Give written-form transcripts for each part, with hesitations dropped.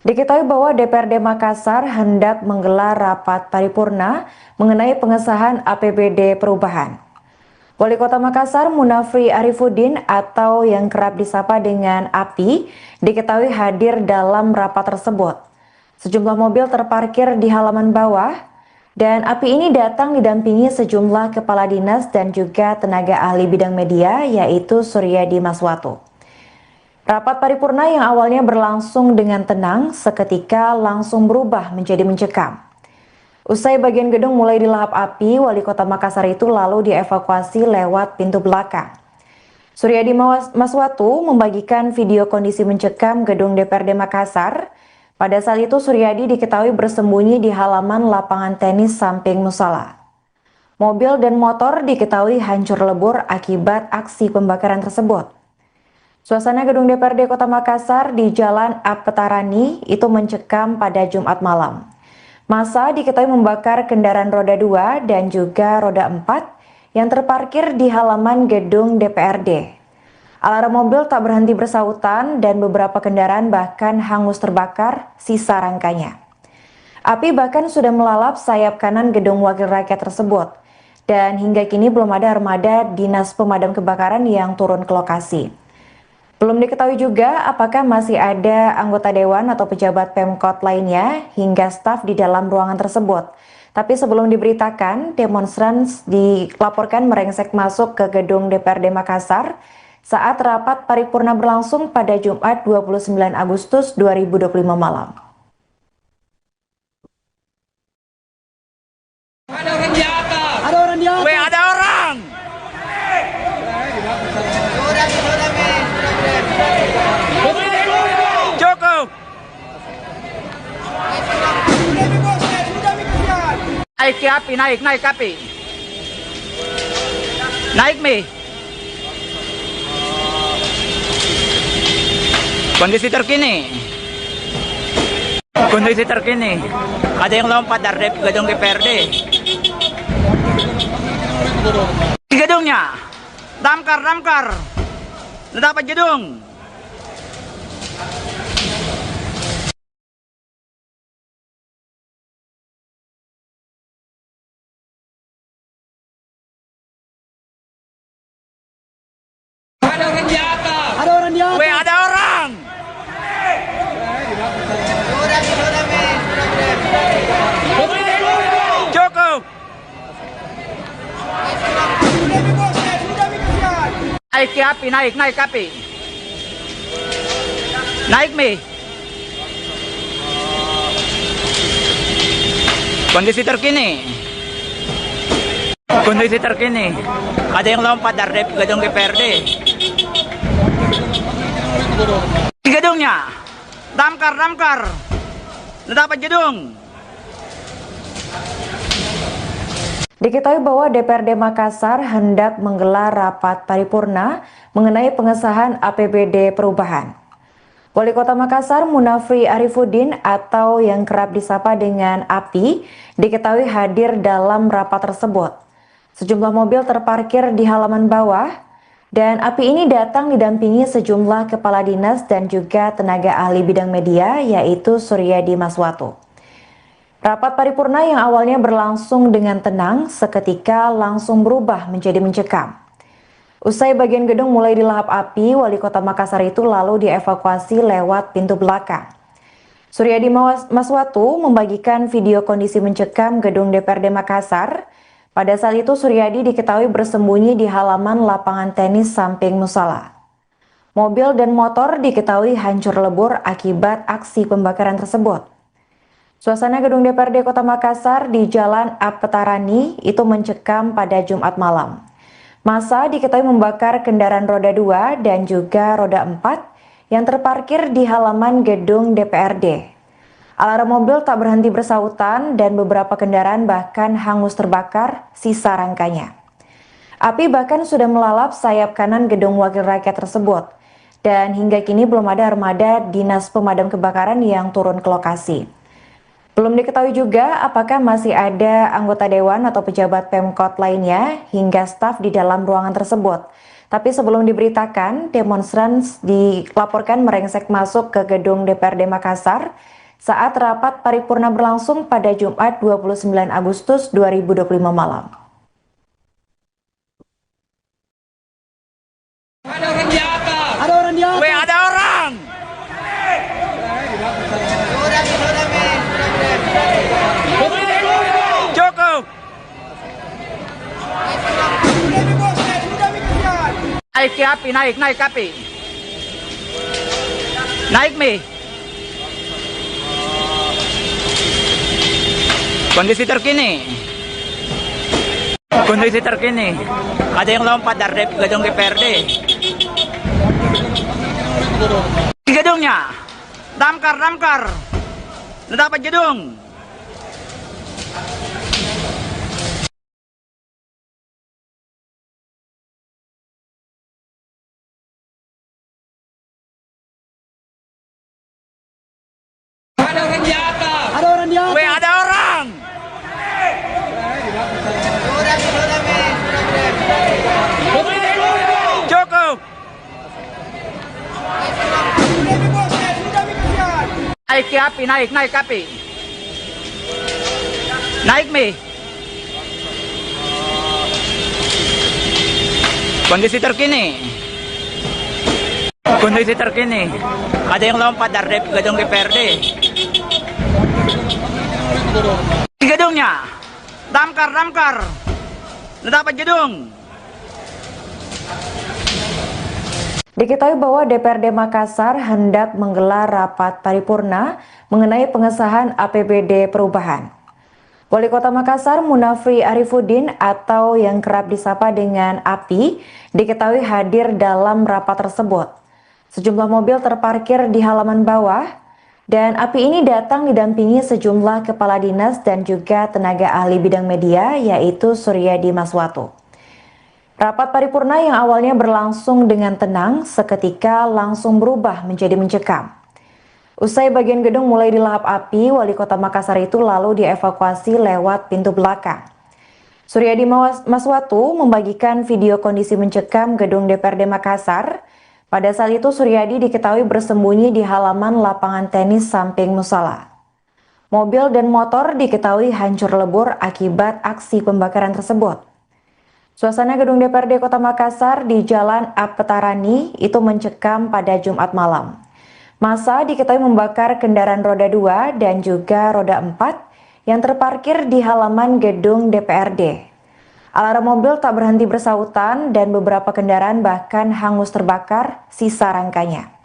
Diketahui bahwa DPRD Makassar hendak menggelar rapat paripurna mengenai pengesahan APBD perubahan. Wali Kota Makassar Munafri Arifuddin atau yang kerap disapa dengan API diketahui hadir dalam rapat tersebut. Sejumlah mobil terparkir di halaman bawah dan API ini datang didampingi sejumlah kepala dinas dan juga tenaga ahli bidang media yaitu Suryadi Maswatu. Rapat paripurna yang awalnya berlangsung dengan tenang, seketika langsung berubah menjadi mencekam. Usai bagian gedung mulai dilahap api, Wali Kota Makassar itu lalu dievakuasi lewat pintu belakang. Suryadi Maswatu membagikan video kondisi mencekam gedung DPRD Makassar. Pada saat itu Suryadi diketahui bersembunyi di halaman lapangan tenis samping musala. Mobil dan motor diketahui hancur lebur akibat aksi pembakaran tersebut. Suasana gedung DPRD Kota Makassar di Jalan Apetarani itu mencekam pada Jumat malam. Massa diketahui membakar kendaraan roda 2 dan juga roda 4 yang terparkir di halaman gedung DPRD. Alarm mobil tak berhenti bersautan dan beberapa kendaraan bahkan hangus terbakar sisa rangkanya. Api bahkan sudah melalap sayap kanan gedung wakil rakyat tersebut. Dan hingga kini belum ada armada dinas pemadam kebakaran yang turun ke lokasi. Belum diketahui juga apakah masih ada anggota dewan atau pejabat Pemkot lainnya hingga staf di dalam ruangan tersebut. Tapi sebelum diberitakan, demonstran dilaporkan merengsek masuk ke gedung DPRD Makassar saat rapat paripurna berlangsung pada Jumat 29 Agustus 2025 malam. Ada orang di atas. Ada orang di atas. Weh, ada orang. Cukup. Naik ke api, naik ke api. Naik, Mi. Kondisi terkini. Ada yang lompat dari gedung DPRD. Di gedungnya. Damkar. Dapat gedung. Ada orang di atas. Ada orang di atas. Weh, ada orang. Cukup. Naik ke api, naik ke api. Naik, Mi. Kondisi terkini. Ada yang lompat dari gedung DPRD. Di gedungnya. Damkar. Dapat gedung. Diketahui bahwa DPRD Makassar hendak menggelar rapat paripurna mengenai pengesahan APBD perubahan. Wali Kota Makassar Munafri Arifuddin atau yang kerap disapa dengan API diketahui hadir dalam rapat tersebut. Sejumlah mobil terparkir di halaman bawah dan API ini datang didampingi sejumlah kepala dinas dan juga tenaga ahli bidang media yaitu Suryadi Maswatu. Rapat paripurna yang awalnya berlangsung dengan tenang, seketika langsung berubah menjadi mencekam. Usai bagian gedung mulai dilahap api, Wali Kota Makassar itu lalu dievakuasi lewat pintu belakang. Suryadi Maswatu membagikan video kondisi mencekam gedung DPRD Makassar. Pada saat itu Suryadi diketahui bersembunyi di halaman lapangan tenis samping musala. Mobil dan motor diketahui hancur lebur akibat aksi pembakaran tersebut. Suasana gedung DPRD Kota Makassar di Jalan Apetarani itu mencekam pada Jumat malam. Massa diketahui membakar kendaraan roda 2 dan juga roda 4 yang terparkir di halaman gedung DPRD. Alarm mobil tak berhenti bersautan dan beberapa kendaraan bahkan hangus terbakar sisa rangkanya. Api bahkan sudah melalap sayap kanan gedung wakil rakyat tersebut. Dan hingga kini belum ada armada dinas pemadam kebakaran yang turun ke lokasi. Belum diketahui juga apakah masih ada anggota dewan atau pejabat Pemkot lainnya hingga staf di dalam ruangan tersebut. Tapi sebelum diberitakan, demonstran dilaporkan merengsek masuk ke gedung DPRD Makassar saat rapat paripurna berlangsung pada Jumat 29 Agustus 2025 malam. Ada orang di atas. Ada orang di atas. Weh, ada orang. Cukup. Naik ke api, naik ke api. Naik, Mi. Kondisi terkini. Ada yang lompat dari gedung DPRD. Di gedungnya. Damkar. Dapat gedung. Ada orang di atas. Ada orang di atas. Weh, ada orang. Cukup. Naik ke api, naik ke api. Naik, Mi. Kondisi terkini. Ada yang lompat dari gedung DPRD. Di gedungnya. Damkar. Dapat gedung. Diketahui bahwa DPRD Makassar hendak menggelar rapat paripurna mengenai pengesahan APBD perubahan. Wali Kota Makassar Munafri Arifuddin atau yang kerap disapa dengan API diketahui hadir dalam rapat tersebut. Sejumlah mobil terparkir di halaman bawah dan API ini datang didampingi sejumlah kepala dinas dan juga tenaga ahli bidang media yaitu Suryadi Maswatu. Rapat paripurna yang awalnya berlangsung dengan tenang, seketika langsung berubah menjadi mencekam. Usai bagian gedung mulai dilahap api, Wali Kota Makassar itu lalu dievakuasi lewat pintu belakang. Suryadi Maswatu membagikan video kondisi mencekam gedung DPRD Makassar. Pada saat itu Suryadi diketahui bersembunyi di halaman lapangan tenis samping musala. Mobil dan motor diketahui hancur lebur akibat aksi pembakaran tersebut. Suasana gedung DPRD Kota Makassar di Jalan Apetarani itu mencekam pada Jumat malam. Massa diketahui membakar kendaraan roda 2 dan juga roda 4 yang terparkir di halaman gedung DPRD. Alarm mobil tak berhenti bersautan dan beberapa kendaraan bahkan hangus terbakar sisa rangkanya.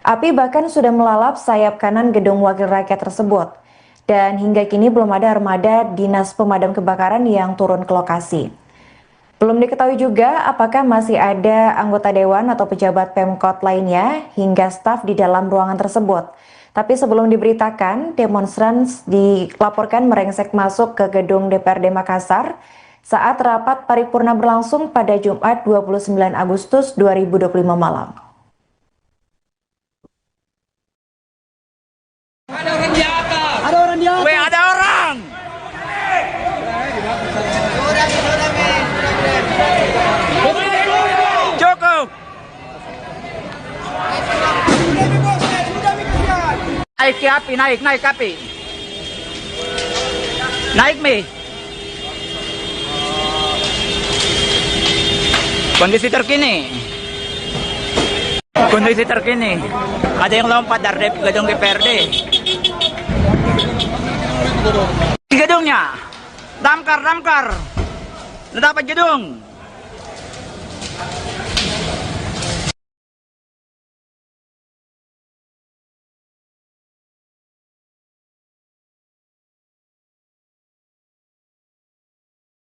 Api bahkan sudah melalap sayap kanan gedung Wakil Rakyat tersebut. Dan hingga kini belum ada armada dinas pemadam kebakaran yang turun ke lokasi. Belum diketahui juga apakah masih ada anggota dewan atau pejabat Pemkot lainnya hingga staf di dalam ruangan tersebut. Tapi sebelum diberitakan, demonstran dilaporkan merengsek masuk ke gedung DPRD Makassar saat rapat paripurna berlangsung pada Jumat 29 Agustus 2025 malam. Ada orang di atas. Ada orang di atas. Weh, ada orang. Cukup. Naik ke api, naik ke api. Naik, Mi. Kondisi terkini. Ada yang lompat dari gedung DPRD. Di gedungnya. Damkar. Dapat gedung.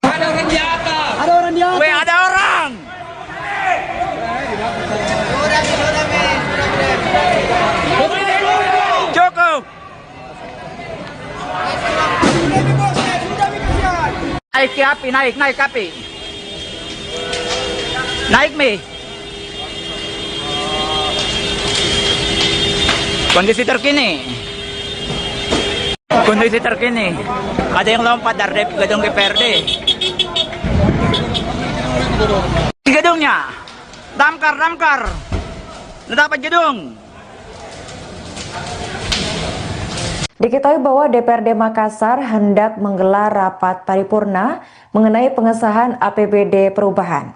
Ada orang di atas. Ada orang di atas. Weh, ada orang. Cukup. Naik ke api, naik ke api. Naik, Mi. Kondisi terkini. Ada yang lompat dari gedung DPRD. Di gedungnya. Damkar, damkar. Dapat gedung. Diketahui bahwa DPRD Makassar hendak menggelar rapat paripurna mengenai pengesahan APBD perubahan.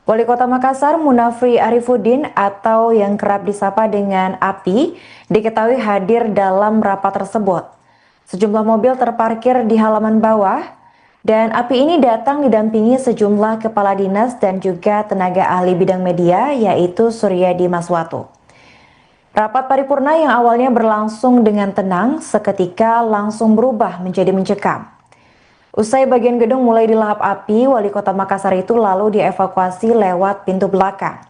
Wali Kota Makassar Munafri Arifuddin atau yang kerap disapa dengan API diketahui hadir dalam rapat tersebut. Sejumlah mobil terparkir di halaman bawah dan API ini datang didampingi sejumlah kepala dinas dan juga tenaga ahli bidang media yaitu Suryadi Maswatu. Rapat paripurna yang awalnya berlangsung dengan tenang seketika langsung berubah menjadi mencekam. Usai bagian gedung mulai dilahap api, Wali Kota Makassar itu lalu dievakuasi lewat pintu belakang.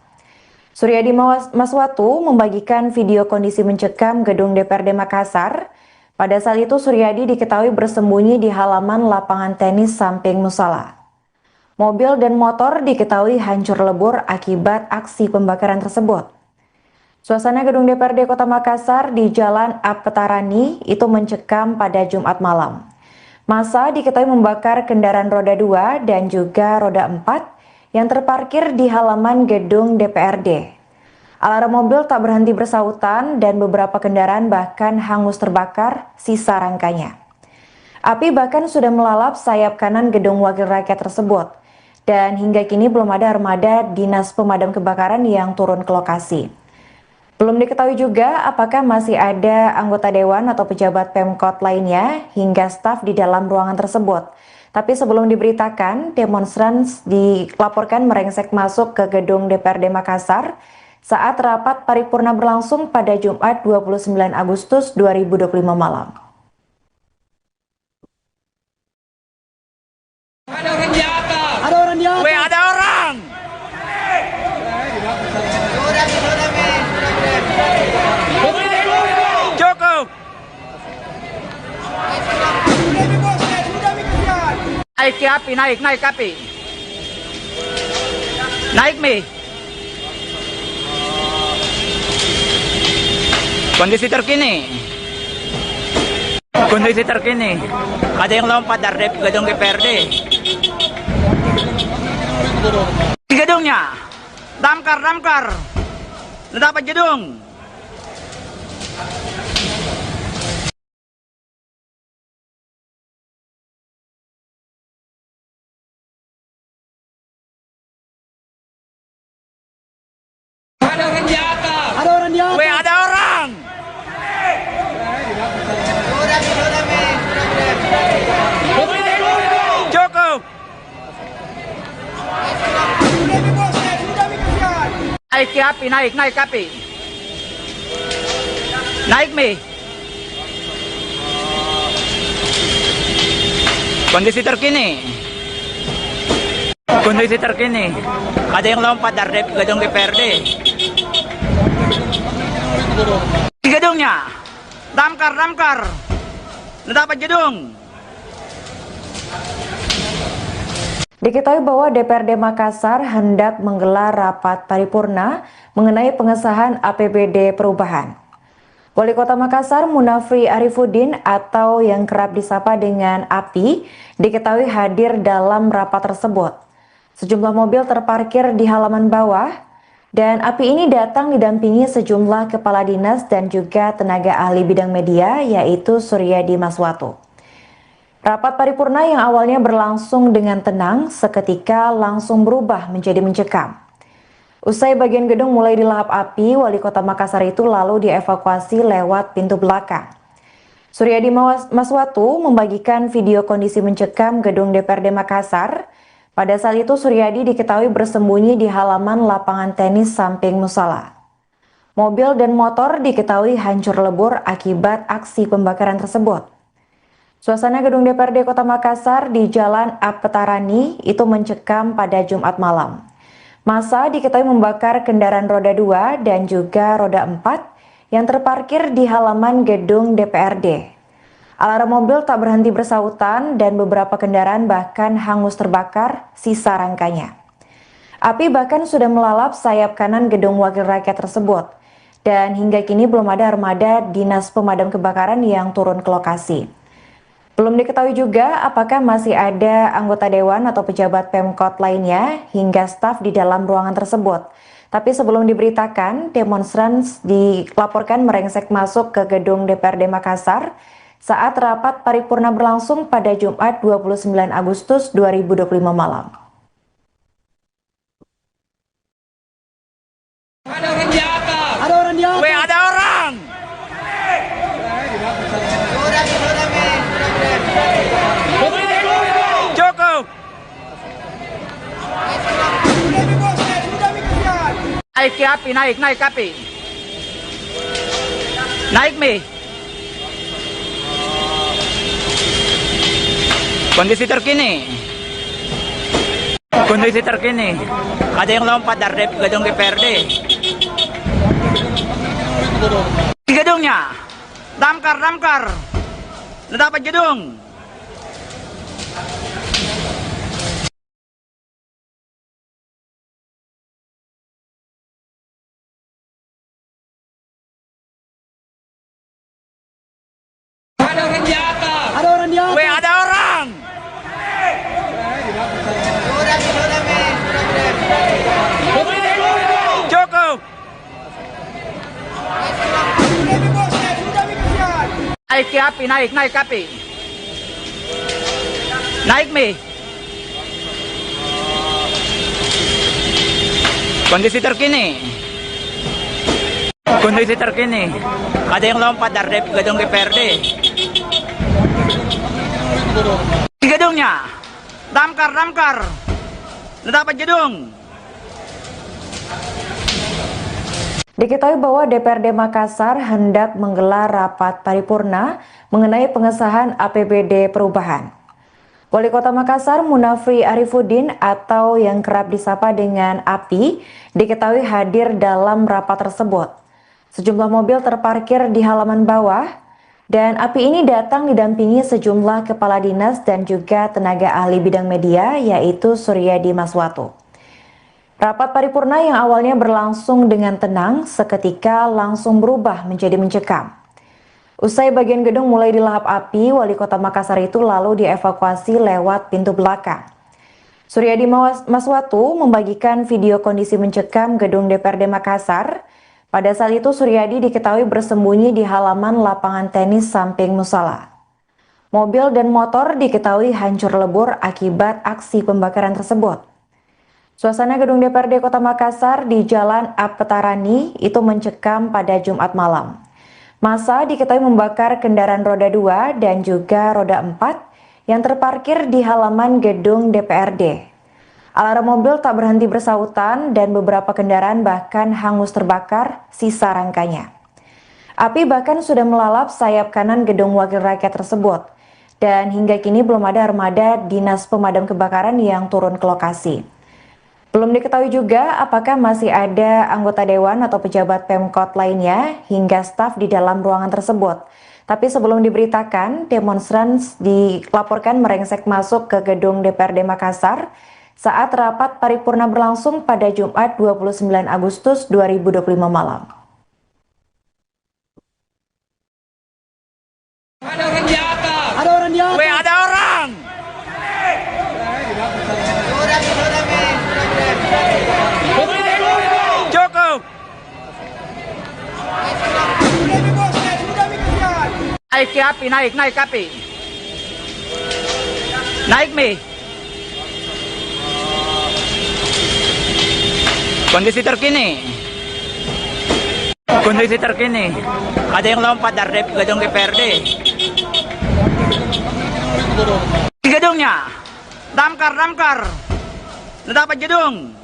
Suryadi Maswatu membagikan video kondisi mencekam gedung DPRD Makassar. Pada saat itu Suryadi diketahui bersembunyi di halaman lapangan tenis samping musala. Mobil dan motor diketahui hancur lebur akibat aksi pembakaran tersebut. Suasana gedung DPRD Kota Makassar di Jalan Apetarani itu mencekam pada Jumat malam. Massa diketahui membakar kendaraan roda 2 dan juga roda 4 yang terparkir di halaman gedung DPRD. Alarm mobil tak berhenti bersautan dan beberapa kendaraan bahkan hangus terbakar sisa rangkanya. Api bahkan sudah melalap sayap kanan gedung Wakil Rakyat tersebut. Dan hingga kini belum ada armada dinas pemadam kebakaran yang turun ke lokasi. Belum diketahui juga apakah masih ada anggota dewan atau pejabat Pemkot lainnya hingga staf di dalam ruangan tersebut. Tapi sebelum diberitakan, demonstran dilaporkan merengsek masuk ke gedung DPRD Makassar saat rapat paripurna berlangsung pada Jumat 29 Agustus 2025 malam. Ada orang di atas. Ada orang di atas. Ada orang. Cukup. Naik ke api, naik ke api. Naik mi. Kondisi terkini. Ada yang lompat dari gedung DPRD. Di gedungnya. Damkar. Dapat gedung. Ada orang di atas. Ada orang di atas. Ada orang. Cukup. Naik ke api, naik ke api. Naik mi. Kondisi terkini. Ada yang lompat dari gedung DPRD. Di gedungnya. Damkar. Dapat gedung. Diketahui bahwa DPRD Makassar hendak menggelar rapat paripurna mengenai pengesahan APBD perubahan. Wali Kota Makassar Munafri Arifuddin atau yang kerap disapa dengan API diketahui hadir dalam rapat tersebut. Sejumlah mobil terparkir di halaman bawah dan API ini datang didampingi sejumlah kepala dinas dan juga tenaga ahli bidang media yaitu Suryadi Maswatu. Rapat paripurna yang awalnya berlangsung dengan tenang seketika langsung berubah menjadi mencekam. Usai bagian gedung mulai dilahap api, Wali Kota Makassar itu lalu dievakuasi lewat pintu belakang. Suryadi Maswatu membagikan video kondisi mencekam gedung DPRD Makassar. Pada saat itu Suryadi diketahui bersembunyi di halaman lapangan tenis samping musala. Mobil dan motor diketahui hancur lebur akibat aksi pembakaran tersebut. Suasana gedung DPRD Kota Makassar di Jalan Apetarani itu mencekam pada Jumat malam. Massa diketahui membakar kendaraan roda 2 dan juga roda 4 yang terparkir di halaman gedung DPRD. Alarm mobil tak berhenti bersautan dan beberapa kendaraan bahkan hangus terbakar sisa rangkanya. Api bahkan sudah melalap sayap kanan gedung Wakil Rakyat tersebut. Dan hingga kini belum ada armada dinas pemadam kebakaran yang turun ke lokasi. Belum diketahui juga apakah masih ada anggota dewan atau pejabat Pemkot lainnya hingga staf di dalam ruangan tersebut. Tapi sebelum diberitakan, demonstran dilaporkan merengsek masuk ke gedung DPRD Makassar saat rapat paripurna berlangsung pada Jumat 29 Agustus 2025 malam. Ada orang di atas. Ada orang di atas. Weh, ada orang. Cukup. Naik ke api, naik ke api. Naik, Mi. Kondisi terkini. Ada yang lompat dari gedung DPRD. Di gedungnya. Damkar. Dapat gedung. Ada orang di atas. Ada orang di atas. Weh, ada orang. Cukup. Naik ke api, naik ke api. Naik, Mi. Kondisi terkini. Ada yang lompat dari gedung DPRD. Di gedungnya. Damkar. Dapat gedung. Diketahui bahwa DPRD Makassar hendak menggelar rapat paripurna mengenai pengesahan APBD perubahan. Wali Kota Makassar Munafri Arifuddin atau yang kerap disapa dengan API diketahui hadir dalam rapat tersebut. Sejumlah mobil terparkir di halaman bawah dan API ini datang didampingi sejumlah kepala dinas dan juga tenaga ahli bidang media yaitu Suryadi Maswatu. Rapat paripurna yang awalnya berlangsung dengan tenang, seketika langsung berubah menjadi mencekam. Usai bagian gedung mulai dilahap api, Wali Kota Makassar itu lalu dievakuasi lewat pintu belakang. Suryadi Maswatu membagikan video kondisi mencekam gedung DPRD Makassar. Pada saat itu Suryadi diketahui bersembunyi di halaman lapangan tenis samping musala. Mobil dan motor diketahui hancur lebur akibat aksi pembakaran tersebut. Suasana gedung DPRD Kota Makassar di Jalan Apetarani itu mencekam pada Jumat malam. Massa diketahui membakar kendaraan roda 2 dan juga roda 4 yang terparkir di halaman gedung DPRD. Alarm mobil tak berhenti bersautan dan beberapa kendaraan bahkan hangus terbakar sisa rangkanya. Api bahkan sudah melalap sayap kanan gedung wakil rakyat tersebut. Dan hingga kini belum ada armada dinas pemadam kebakaran yang turun ke lokasi. Belum diketahui juga apakah masih ada anggota dewan atau pejabat Pemkot lainnya hingga staf di dalam ruangan tersebut. Tapi sebelum diberitakan, demonstran dilaporkan merengsek masuk ke gedung DPRD Makassar saat rapat paripurna berlangsung pada Jumat 29 Agustus 2025 malam. Ada orang di atas. Ada orang di atas. Weh, ada orang. Cukup. Naik ke api, naik ke api. Naik, Mi. Kondisi terkini. Ada yang lompat dari gedung DPRD. Di gedungnya. Damkar. Dapat gedung.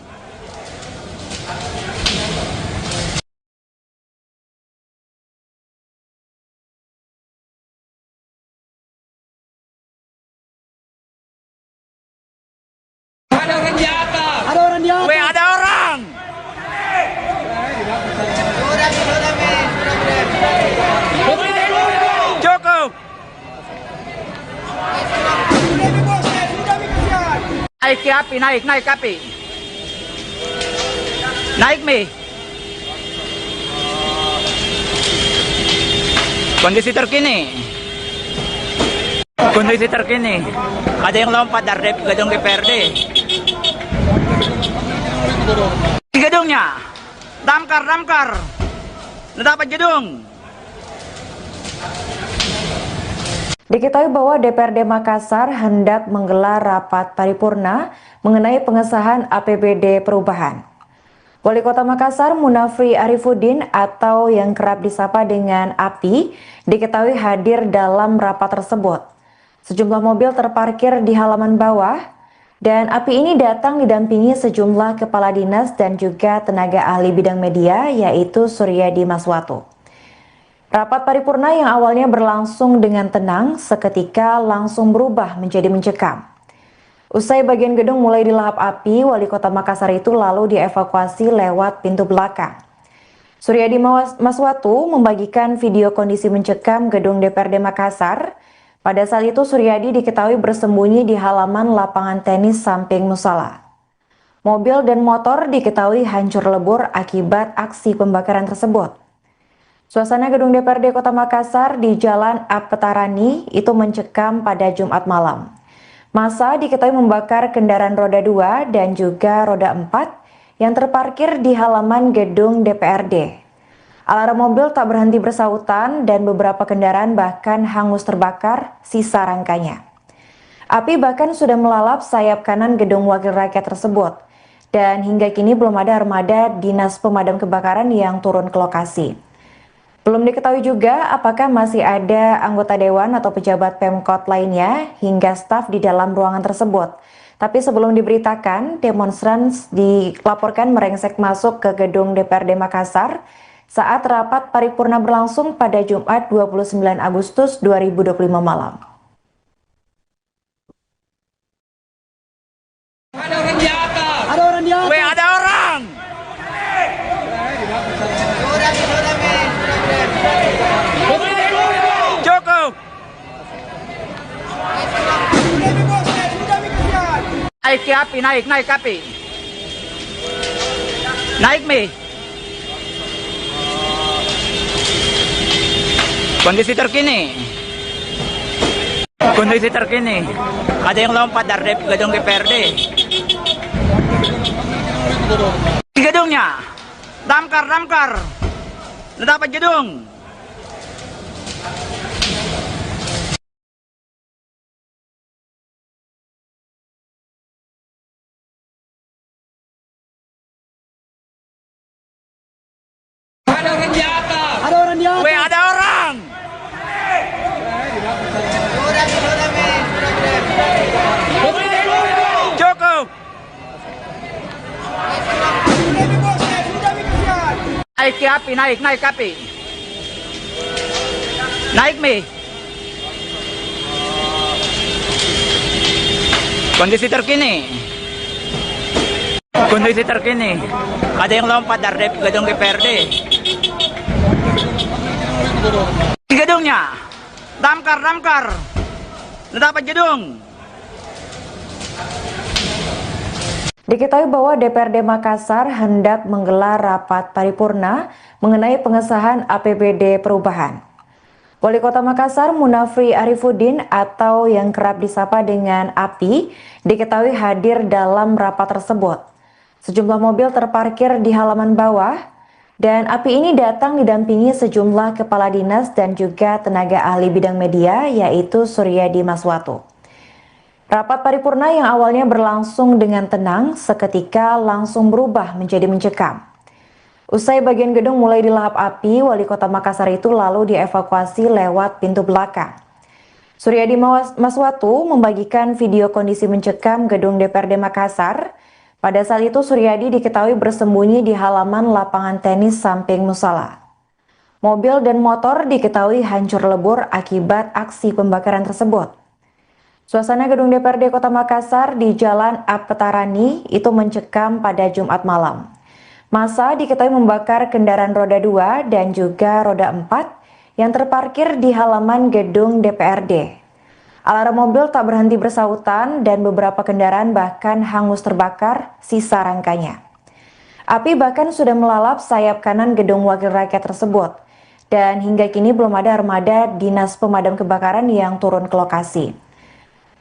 Ada orang di atas. Ada orang di atas. Weh, ada orang. Cukup. Naik ke api, naik ke api. Naik, Mi. Kondisi Kondisi terkini, ada yang lompat dari gedung DPRD. Di gedungnya, damkar, dapat gedung. Diketahui bahwa DPRD Makassar hendak menggelar rapat paripurna mengenai pengesahan APBD perubahan. Wali Kota Makassar Munafri Arifuddin atau yang kerap disapa dengan API diketahui hadir dalam rapat tersebut. Sejumlah mobil terparkir di halaman bawah dan API ini datang didampingi sejumlah kepala dinas dan juga tenaga ahli bidang media yaitu Suryadi Maswatu. Rapat paripurna yang awalnya berlangsung dengan tenang seketika langsung berubah menjadi mencekam. Usai bagian gedung mulai dilahap api, Wali Kota Makassar itu lalu dievakuasi lewat pintu belakang. Suryadi Maswatu membagikan video kondisi mencekam gedung DPRD Makassar. Pada saat itu Suryadi diketahui bersembunyi di halaman lapangan tenis samping musala. Mobil dan motor diketahui hancur lebur akibat aksi pembakaran tersebut. Suasana gedung DPRD Kota Makassar di Jalan Apetarani itu mencekam pada Jumat malam. Massa diketahui membakar kendaraan roda 2 dan juga roda 4 yang terparkir di halaman gedung DPRD. Alarm mobil tak berhenti bersautan dan beberapa kendaraan bahkan hangus terbakar sisa rangkanya. Api bahkan sudah melalap sayap kanan gedung Wakil Rakyat tersebut. Dan hingga kini belum ada armada dinas pemadam kebakaran yang turun ke lokasi. Belum diketahui juga apakah masih ada anggota dewan atau pejabat Pemkot lainnya hingga staf di dalam ruangan tersebut. Tapi sebelum diberitakan, demonstran dilaporkan merengsek masuk ke gedung DPRD Makassar saat rapat paripurna berlangsung pada Jumat 29 Agustus 2025 malam. Ada orang di atas. Ada orang di atas. Ada orang. Cukup. Naik ke api, naik ke api. Naik mi. Kondisi terkini, ada yang lompat dari gedung DPRD. Di gedungnya, damkar, dapat gedung. Ada orang di atas. Ada orang di atas. Ada orang. Cukup. Naik ke api, naik ke api. Naik mi. Kondisi terkini, ada yang lompat dari gedung DPRD. Di gedungnya, damkar, dapat gedung. Diketahui bahwa DPRD Makassar hendak menggelar rapat paripurna mengenai pengesahan APBD perubahan. Wali Kota Makassar Munafri Arifuddin atau yang kerap disapa dengan API diketahui hadir dalam rapat tersebut. Sejumlah mobil terparkir di halaman bawah dan API ini datang didampingi sejumlah kepala dinas dan juga tenaga ahli bidang media yaitu Suryadi Maswatu. Rapat paripurna yang awalnya berlangsung dengan tenang seketika langsung berubah menjadi mencekam. Usai bagian gedung mulai dilahap api, Wali Kota Makassar itu lalu dievakuasi lewat pintu belakang. Suryadi Maswatu membagikan video kondisi mencekam gedung DPRD Makassar. Pada saat itu Suryadi diketahui bersembunyi di halaman lapangan tenis samping musala. Mobil dan motor diketahui hancur lebur akibat aksi pembakaran tersebut. Suasana gedung DPRD Kota Makassar di Jalan Apetarani itu mencekam pada Jumat malam. Massa diketahui membakar kendaraan roda 2 dan juga roda 4 yang terparkir di halaman gedung DPRD. Alarm mobil tak berhenti bersautan dan beberapa kendaraan bahkan hangus terbakar sisa rangkanya. Api bahkan sudah melalap sayap kanan gedung Wakil Rakyat tersebut. dan hingga kini belum ada armada dinas pemadam kebakaran yang turun ke lokasi.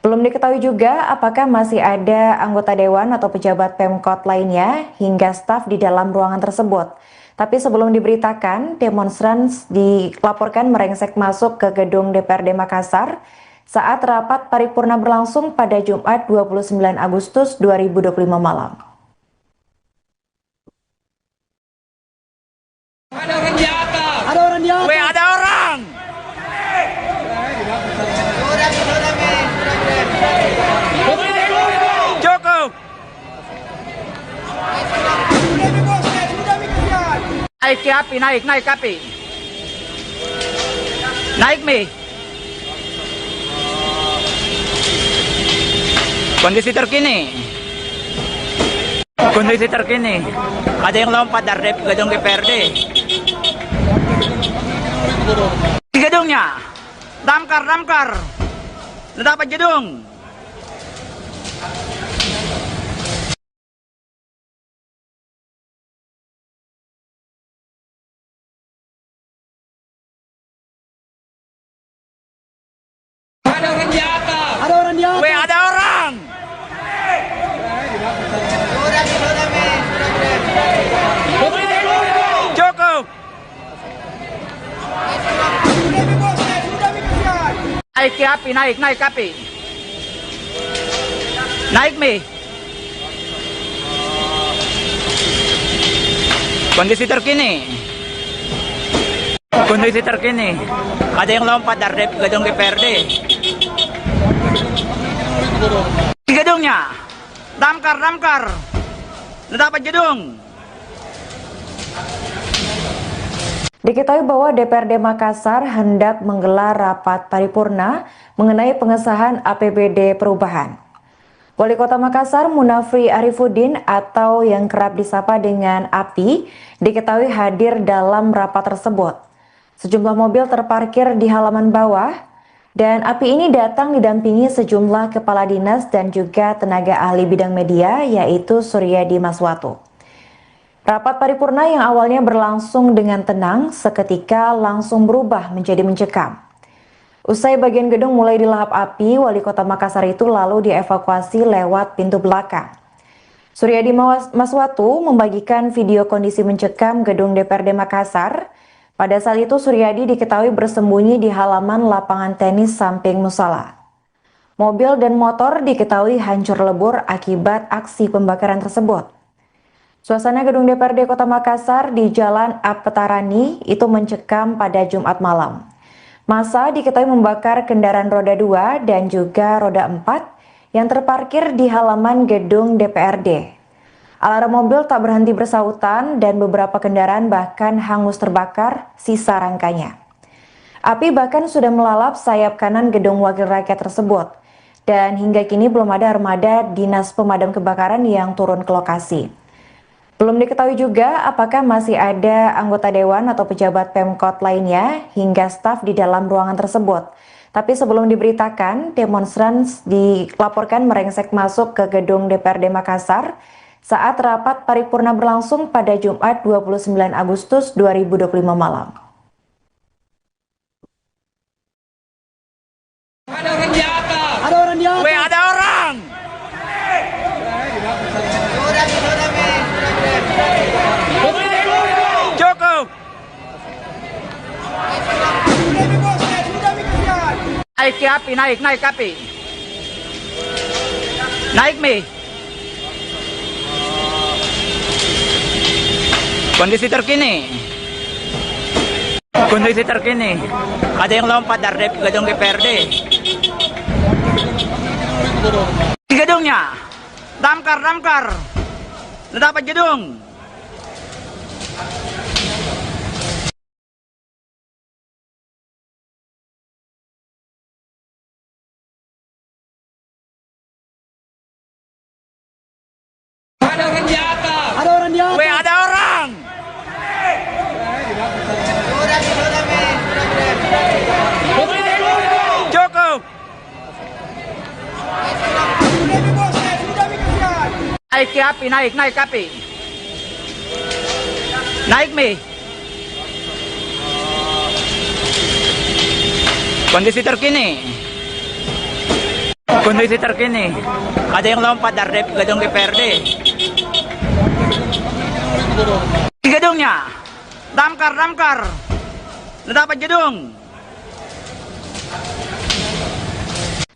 Belum diketahui juga apakah masih ada anggota dewan atau pejabat Pemkot lainnya hingga staf di dalam ruangan tersebut. Tapi sebelum diberitakan, demonstran dilaporkan merengsek masuk ke gedung DPRD Makassar saat rapat paripurna berlangsung pada Jumat 29 Agustus 2025 malam. Ada orang di atas. Ada orang di atas. Weh, ada orang. Cukup. Naik ke api, naik ke api. Naik, Mi. Kondisi terkini. Ada yang lompat dari gedung DPRD. Di gedungnya. Damkar. Dapat gedung. Ada orang di atas. Ada orang di atas. Weh, ada orang. Cukup. Naik ke api, naik ke api. Naik, Mi. Kondisi terkini. Ada yang lompat dari gedung DPRD. Di gedungnya. Damkar. Dapat gedung. Diketahui bahwa DPRD Makassar hendak menggelar rapat paripurna mengenai pengesahan APBD perubahan. Wali Kota Makassar Munafri Arifuddin atau yang kerap disapa dengan API diketahui hadir dalam rapat tersebut. Sejumlah mobil terparkir di halaman bawah dan API ini datang didampingi sejumlah kepala dinas dan juga tenaga ahli bidang media yaitu Suryadi Maswatu. Rapat paripurna yang awalnya berlangsung dengan tenang, seketika langsung berubah menjadi mencekam. Usai bagian gedung mulai dilahap api, Wali Kota Makassar itu lalu dievakuasi lewat pintu belakang. Suryadi Maswatu membagikan video kondisi mencekam gedung DPRD Makassar. Pada saat itu Suryadi diketahui bersembunyi di halaman lapangan tenis samping musala. Mobil dan motor diketahui hancur lebur akibat aksi pembakaran tersebut. Suasana gedung DPRD Kota Makassar di Jalan Apetarani itu mencekam pada Jumat malam. Massa diketahui membakar kendaraan roda 2 dan juga roda 4 yang terparkir di halaman gedung DPRD. Alarm mobil tak berhenti bersautan dan beberapa kendaraan bahkan hangus terbakar sisa rangkanya. Api bahkan sudah melalap sayap kanan gedung Wakil Rakyat tersebut. Dan hingga kini belum ada armada dinas pemadam kebakaran yang turun ke lokasi. Belum diketahui juga apakah masih ada anggota dewan atau pejabat Pemkot lainnya hingga staf di dalam ruangan tersebut. Tapi sebelum diberitakan, demonstran dilaporkan merengsek masuk ke gedung DPRD Makassar saat rapat paripurna berlangsung pada Jumat 29 Agustus 2025 malam. Ada orang di atas. Ada orang di atas. Weh, ada orang. Cukup. Naik ke api, naik ke api. Naik, Mi. Kondisi terkini. Ada yang lompat dari gedung DPRD. Di gedungnya. Damkar. Dapat gedung. Ada orang di atas. Ada orang di atas. Weh, ada orang. Cukup. Naik ke api, naik ke api. Naik, Mi. Kondisi terkini. Kondisi terkini. Ada yang lompat dari gedung DPRD. Di gedungnya. Damkar. Dapat gedung.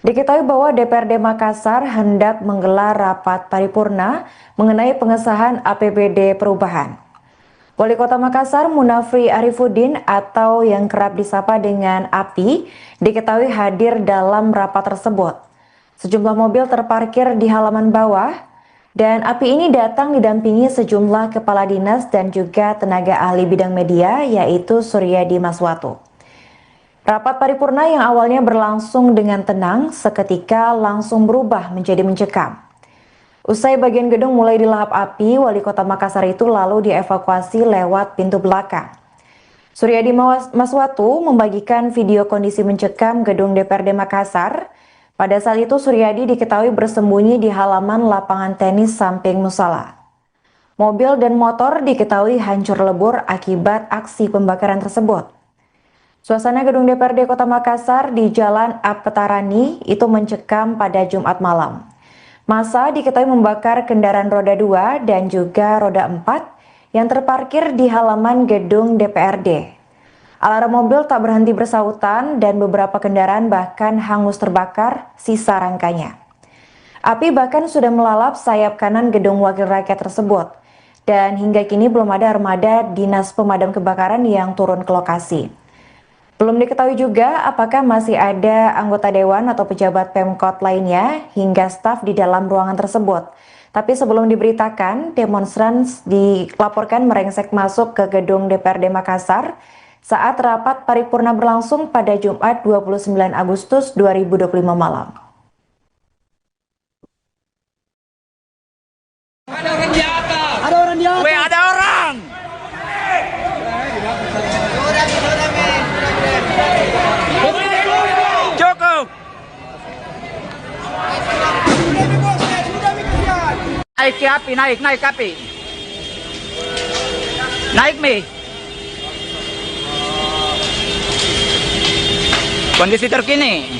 Diketahui bahwa DPRD Makassar hendak menggelar rapat paripurna mengenai pengesahan APBD perubahan. Wali Kota Makassar Munafri Arifuddin atau yang kerap disapa dengan API diketahui hadir dalam rapat tersebut. Sejumlah mobil terparkir di halaman bawah dan API ini datang didampingi sejumlah kepala dinas dan juga tenaga ahli bidang media yaitu Suryadi Maswatu. Rapat paripurna yang awalnya berlangsung dengan tenang seketika langsung berubah menjadi mencekam. Usai bagian gedung mulai dilahap api, Wali Kota Makassar itu lalu dievakuasi lewat pintu belakang. Suryadi Maswatu membagikan video kondisi mencekam gedung DPRD Makassar. Pada saat itu Suryadi diketahui bersembunyi di halaman lapangan tenis samping musala. Mobil dan motor diketahui hancur lebur akibat aksi pembakaran tersebut. Suasana gedung DPRD Kota Makassar di Jalan Apetarani itu mencekam pada Jumat malam. Massa diketahui membakar kendaraan roda 2 dan juga roda 4 yang terparkir di halaman gedung DPRD. Alarm mobil tak berhenti bersautan dan beberapa kendaraan bahkan hangus terbakar sisa rangkanya. Api bahkan sudah melalap sayap kanan gedung Wakil Rakyat tersebut. Dan hingga kini belum ada armada dinas pemadam kebakaran yang turun ke lokasi. Belum diketahui juga apakah masih ada anggota dewan atau pejabat Pemkot lainnya hingga staf di dalam ruangan tersebut. Tapi sebelum diberitakan, demonstran dilaporkan merengsek masuk ke gedung DPRD Makassar saat rapat paripurna berlangsung pada Jumat 29 Agustus 2025 malam. Ada orang di atas. Ada orang di atas. Ada orang. Cukup. Naik ke api, naik ke api. Naik mi. Kondisi terkini.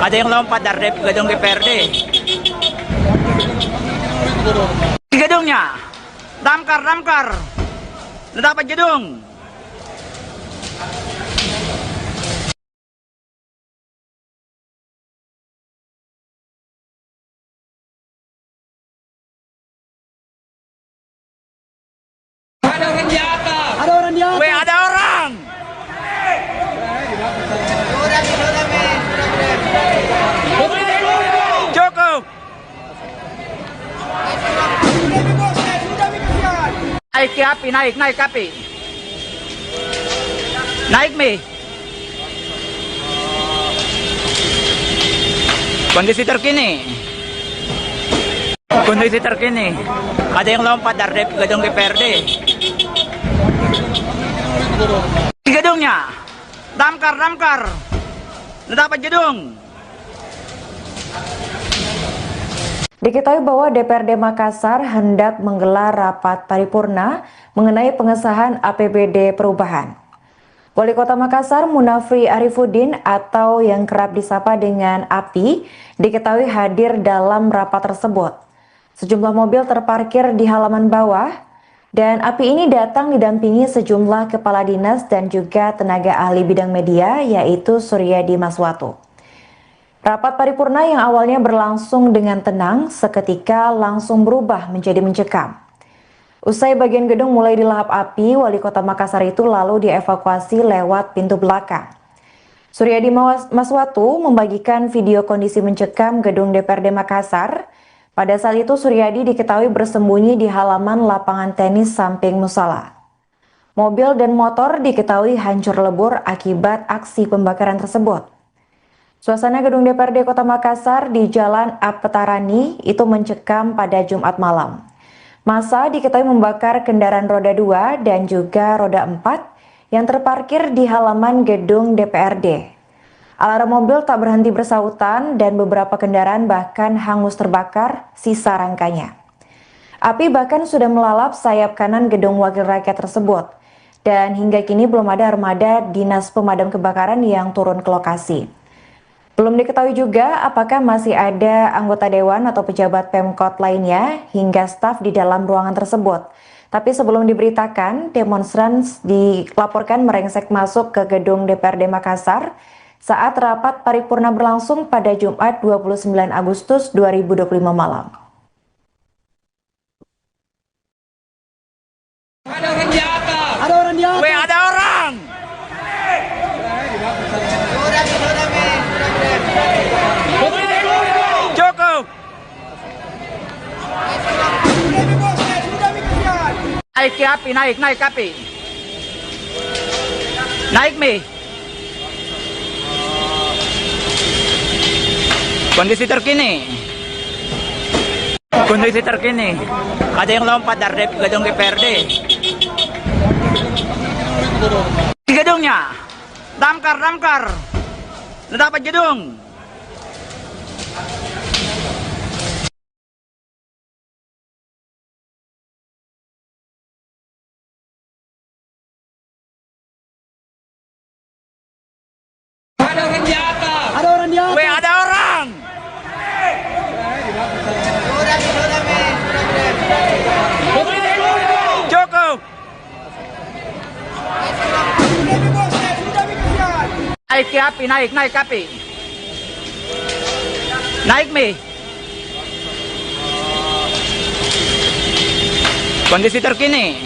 Ada yang lompat dari gedung DPRD. Di gedungnya. Damkar. Dapat gedung. Ada orang di atas. Ada orang di atas. Ada orang. Cukup. Naik ke api, naik ke api. Naik mi. Kondisi terkini. Ada yang lompat dari gedung DPRD. Di gedungnya. Damkar. Dapat gedung. Diketahui bahwa DPRD Makassar hendak menggelar rapat paripurna mengenai pengesahan APBD perubahan. Wali Kota Makassar Munafri Arifuddin atau yang kerap disapa dengan API diketahui hadir dalam rapat tersebut. Sejumlah mobil terparkir di halaman bawah dan API ini datang didampingi sejumlah kepala dinas dan juga tenaga ahli bidang media yaitu Suryadi Maswatu. Rapat paripurna yang awalnya berlangsung dengan tenang seketika langsung berubah menjadi mencekam. Usai bagian gedung mulai dilahap api, Wali Kota Makassar itu lalu dievakuasi lewat pintu belakang. Suryadi Maswatu membagikan video kondisi mencekam gedung DPRD Makassar. Pada saat itu Suryadi diketahui bersembunyi di halaman lapangan tenis samping musala. Mobil dan motor diketahui hancur lebur akibat aksi pembakaran tersebut. Suasana gedung DPRD Kota Makassar di Jalan Apetarani itu mencekam pada Jumat malam. Massa diketahui membakar kendaraan roda 2 dan juga roda 4 yang terparkir di halaman gedung DPRD. Alarm mobil tak berhenti bersautan dan beberapa kendaraan bahkan hangus terbakar sisa rangkanya. Api bahkan sudah melalap sayap kanan gedung Wakil Rakyat tersebut. dan hingga kini belum ada armada dinas pemadam kebakaran yang turun ke lokasi. Belum diketahui juga apakah masih ada anggota dewan atau pejabat Pemkot lainnya hingga staf di dalam ruangan tersebut. Tapi sebelum diberitakan, demonstran dilaporkan merengsek masuk ke gedung DPRD Makassar saat rapat paripurna berlangsung pada Jumat 29 Agustus 2025 malam. Ada orang di atas. Ada orang di atas. Weh, ada orang. Cukup. Naik ke api, naik ke api. Naik, Mi. Kondisi terkini. Ada yang lompat dari gedung DPRD. Di gedungnya. Damkar. Dapat gedung. Ada orang di atas. Ada orang di atas. Weh, ada orang. Cukup. Naik ke api, naik ke api. Naik, Mi. Kondisi terkini.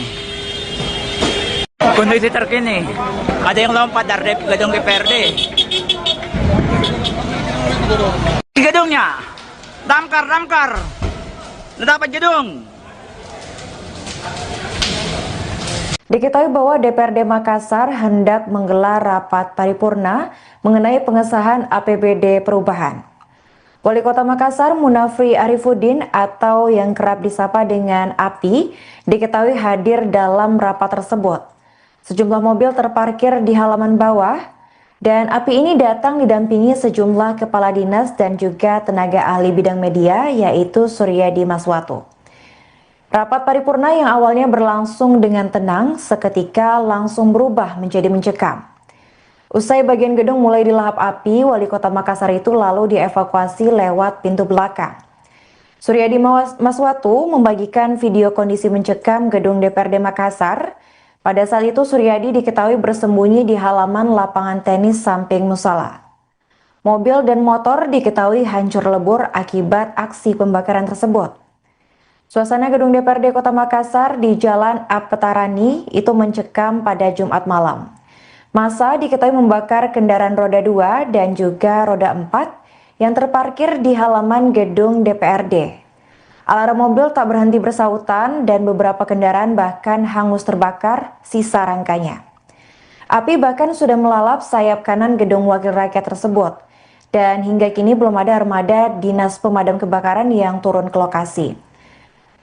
Ada yang lompat dari gedung DPRD. Di gedungnya. Damkar. Dapat gedung. Diketahui bahwa DPRD Makassar hendak menggelar rapat paripurna mengenai pengesahan APBD perubahan. Wali Kota Makassar Munafri Arifuddin atau yang kerap disapa dengan API diketahui hadir dalam rapat tersebut. Sejumlah mobil terparkir di halaman bawah dan API ini datang didampingi sejumlah kepala dinas dan juga tenaga ahli bidang media yaitu Suryadi Maswatu. Rapat paripurna yang awalnya berlangsung dengan tenang, seketika langsung berubah menjadi mencekam. Usai bagian gedung mulai dilahap api, Wali Kota Makassar itu lalu dievakuasi lewat pintu belakang. Suryadi Maswatu membagikan video kondisi mencekam gedung DPRD Makassar. Pada saat itu Suryadi diketahui bersembunyi di halaman lapangan tenis samping musala. Mobil dan motor diketahui hancur lebur akibat aksi pembakaran tersebut. Suasana gedung DPRD Kota Makassar di Jalan Apetarani itu mencekam pada Jumat malam. Massa diketahui membakar kendaraan roda 2 dan juga roda 4 yang terparkir di halaman gedung DPRD. Alarm mobil tak berhenti bersautan dan beberapa kendaraan bahkan hangus terbakar sisa rangkanya. Api bahkan sudah melalap sayap kanan gedung Wakil Rakyat tersebut. Dan hingga kini belum ada armada dinas pemadam kebakaran yang turun ke lokasi.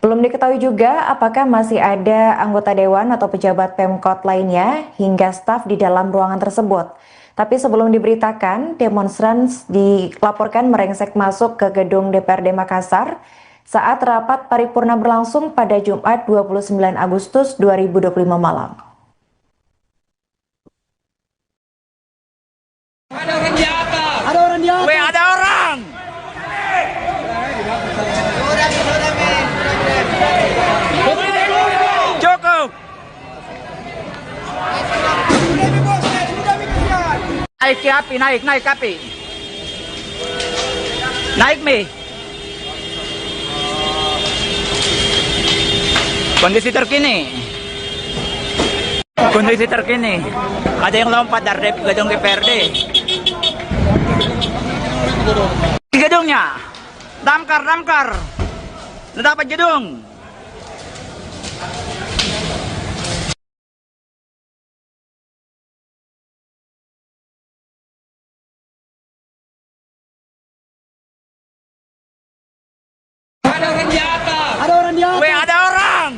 Belum diketahui juga apakah masih ada anggota dewan atau pejabat Pemkot lainnya hingga staf di dalam ruangan tersebut. Tapi sebelum diberitakan, demonstran dilaporkan merengsek masuk ke gedung DPRD Makassar saat rapat paripurna berlangsung pada Jumat 29 Agustus 2025 malam. Ada orang di atas. Ada orang di atas. Weh, ada orang. Cukup. Naik ke api, naik ke api. Naik, Mi. Kondisi terkini. Ada yang lompat dari gedung DPRD. Di gedungnya. Damkar. Dapat gedung. Ada orang di atas. Ada orang di atas. Weh, ada orang.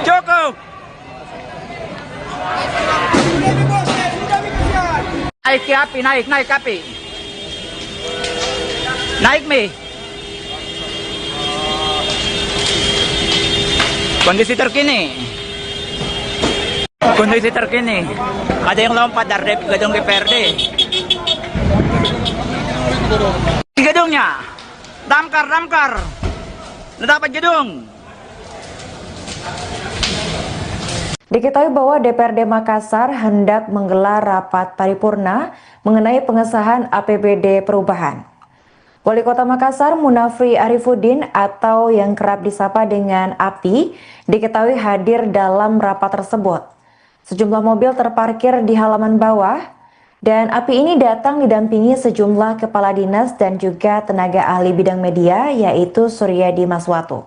Cukup. Naik ke api, naik ke api. Naik, Mi. Kondisi terkini. Kondisi terkini. Ada yang lompat dari gedung DPRD. Di gedungnya. Damkar. Dapat gedung. Diketahui bahwa DPRD Makassar hendak menggelar rapat paripurna mengenai pengesahan APBD perubahan. Wali Kota Makassar Munafri Arifuddin atau yang kerap disapa dengan API diketahui hadir dalam rapat tersebut. Sejumlah mobil terparkir di halaman bawah dan API ini datang didampingi sejumlah kepala dinas dan juga tenaga ahli bidang media yaitu Suryadi Maswatu.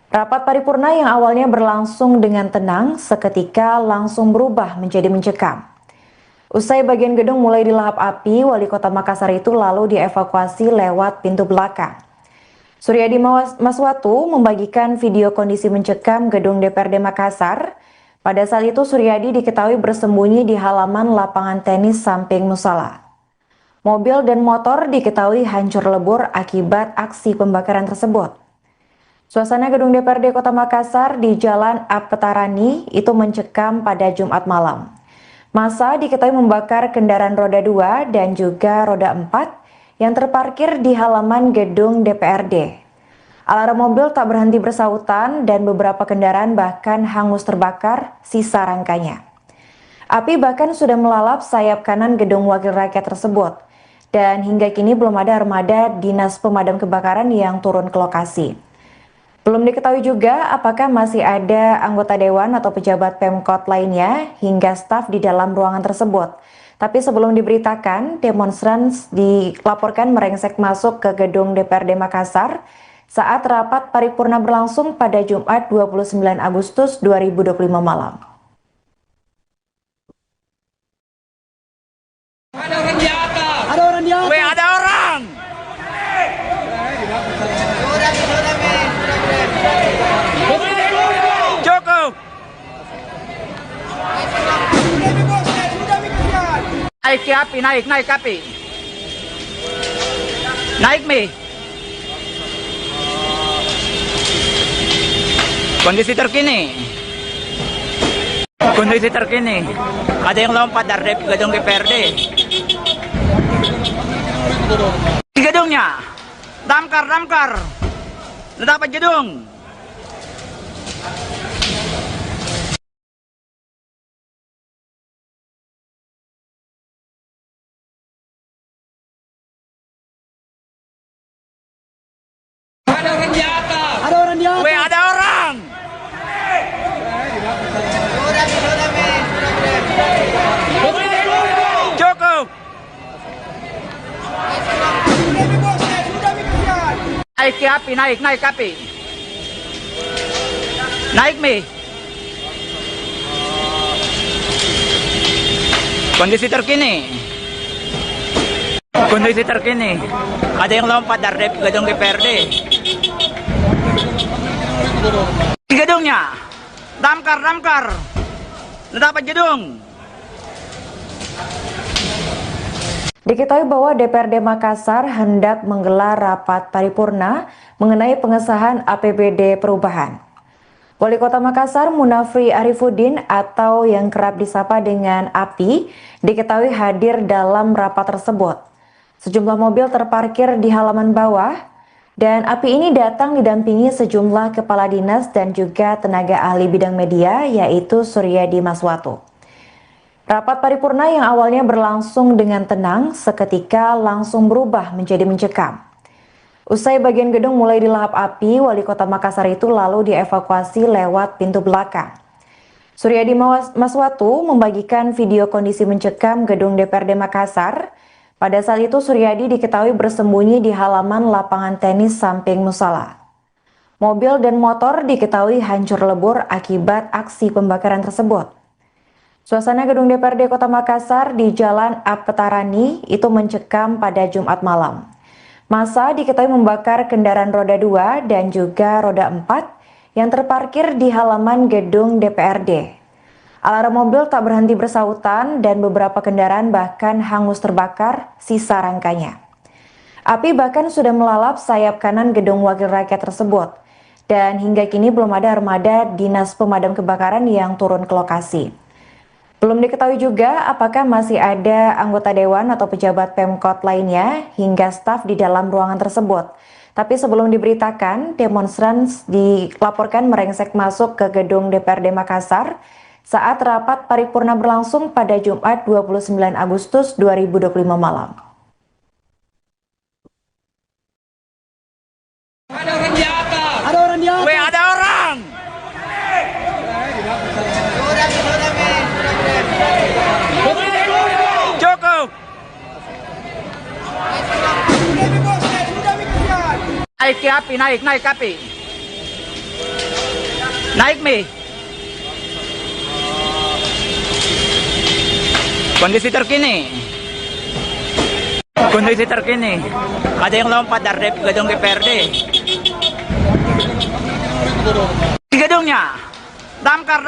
Rapat paripurna yang awalnya berlangsung dengan tenang, seketika langsung berubah menjadi mencekam. Usai bagian gedung mulai dilahap api, Wali Kota Makassar itu lalu dievakuasi lewat pintu belakang. Suryadi Maswatu membagikan video kondisi mencekam gedung DPRD Makassar. Pada saat itu Suryadi diketahui bersembunyi di halaman lapangan tenis samping musala. Mobil dan motor diketahui hancur lebur akibat aksi pembakaran tersebut. Suasana gedung DPRD Kota Makassar di Jalan Apetarani itu mencekam pada Jumat malam. Massa diketahui membakar kendaraan roda 2 dan juga roda 4 yang terparkir di halaman gedung DPRD. Alarm mobil tak berhenti bersautan dan beberapa kendaraan bahkan hangus terbakar sisa rangkanya. Api bahkan sudah melalap sayap kanan gedung Wakil Rakyat tersebut. Dan hingga kini belum ada armada dinas pemadam kebakaran yang turun ke lokasi. Belum diketahui juga apakah masih ada anggota dewan atau pejabat Pemkot lainnya hingga staf di dalam ruangan tersebut. Tapi sebelum diberitakan, demonstran dilaporkan merengsek masuk ke gedung DPRD Makassar saat rapat paripurna berlangsung pada Jumat 29 Agustus 2025 malam. Ada orang di atas. Ada orang di atas. Weh, ada orang. Cukup. Naik ke api, naik ke api. Naik, Mi. Kondisi terkini. Kondisi terkini. Ada yang lompat dari gedung DPRD. Di gedungnya. Damkar. Dapat gedung. Ada orang di atas. Ada orang di atas. Weh, ada orang. Cukup. Naik ke api, naik ke api. Naik, Mi. Kondisi terkini. Kondisi terkini. Ada yang lompat dari gedung DPRD. Di gedungnya. Damkar. Dapat gedung. Diketahui bahwa DPRD Makassar hendak menggelar rapat paripurna mengenai pengesahan APBD perubahan. Wali Kota Makassar Munafri Arifuddin atau yang kerap disapa dengan API diketahui hadir dalam rapat tersebut. Sejumlah mobil terparkir di halaman bawah dan API ini datang didampingi sejumlah kepala dinas dan juga tenaga ahli bidang media yaitu Suryadi Maswatu. Rapat paripurna yang awalnya berlangsung dengan tenang, seketika langsung berubah menjadi mencekam. Usai bagian gedung mulai dilahap api, Wali Kota Makassar itu lalu dievakuasi lewat pintu belakang. Suryadi Maswatu membagikan video kondisi mencekam gedung DPRD Makassar. Pada saat itu Suryadi diketahui bersembunyi di halaman lapangan tenis samping musala. Mobil dan motor diketahui hancur lebur akibat aksi pembakaran tersebut. Suasana gedung DPRD Kota Makassar di Jalan Apetarani itu mencekam pada Jumat malam. Massa diketahui membakar kendaraan roda 2 dan juga roda 4 yang terparkir di halaman gedung DPRD. Alarm mobil tak berhenti bersautan dan beberapa kendaraan bahkan hangus terbakar sisa rangkanya. Api bahkan sudah melalap sayap kanan gedung Wakil Rakyat tersebut. dan hingga kini belum ada armada dinas pemadam kebakaran yang turun ke lokasi. Belum diketahui juga apakah masih ada anggota dewan atau pejabat Pemkot lainnya hingga staf di dalam ruangan tersebut. Tapi sebelum diberitakan, demonstran dilaporkan merengsek masuk ke gedung DPRD Makassar saat rapat paripurna berlangsung pada Jumat 29 Agustus 2025 malam. Ada orang di atas. Ada orang di atas. Ada orang. Cukup. Naik ke api, naik ke api. Naik Mi. Kondisi terkini. Ada yang lompat dari gedung DPRD. Di gedungnya. Damkar.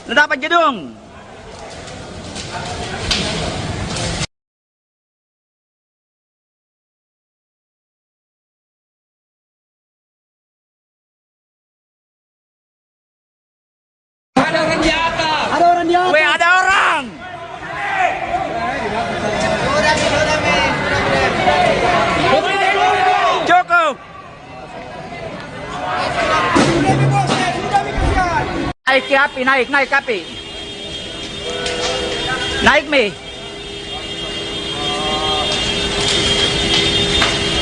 Dapat gedung. Ada orang di atas. Ada orang di atas. Ada orang. Cukup. Naik ke api, naik ke api. Naik Mi.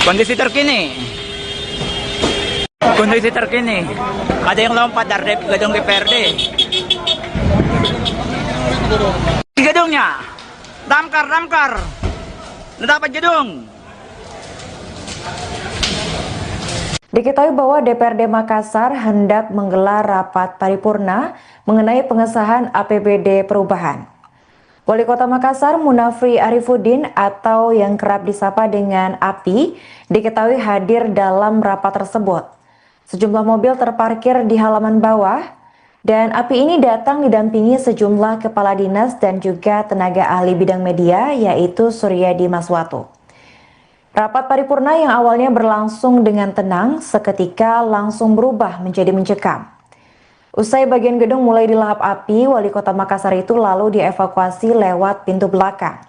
Kondisi terkini. Ada yang lompat dari gedung DPRD. Di gedungnya. Damkar. Dapat gedung. Diketahui bahwa DPRD Makassar hendak menggelar rapat paripurna mengenai pengesahan APBD perubahan. Wali Kota Makassar Munafri Arifuddin atau yang kerap disapa dengan API diketahui hadir dalam rapat tersebut. Sejumlah mobil terparkir di halaman bawah dan API ini datang didampingi sejumlah kepala dinas dan juga tenaga ahli bidang media yaitu Suryadi Maswatu. Rapat paripurna yang awalnya berlangsung dengan tenang, seketika langsung berubah menjadi mencekam. Usai bagian gedung mulai dilahap api, Wali Kota Makassar itu lalu dievakuasi lewat pintu belakang.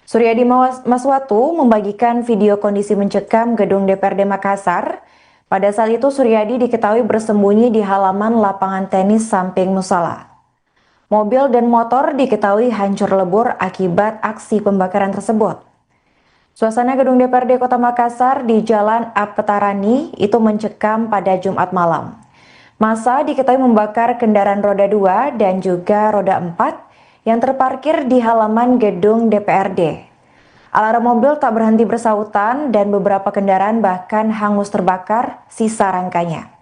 Suryadi Maswatu membagikan video kondisi mencekam gedung DPRD Makassar. Pada saat itu Suryadi diketahui bersembunyi di halaman lapangan tenis samping musala. Mobil dan motor diketahui hancur lebur akibat aksi pembakaran tersebut. Suasana gedung DPRD Kota Makassar di Jalan Apetarani itu mencekam pada Jumat malam. Massa diketahui membakar kendaraan roda 2 dan juga roda 4 yang terparkir di halaman gedung DPRD. Alarm mobil tak berhenti bersautan dan beberapa kendaraan bahkan hangus terbakar sisa rangkanya.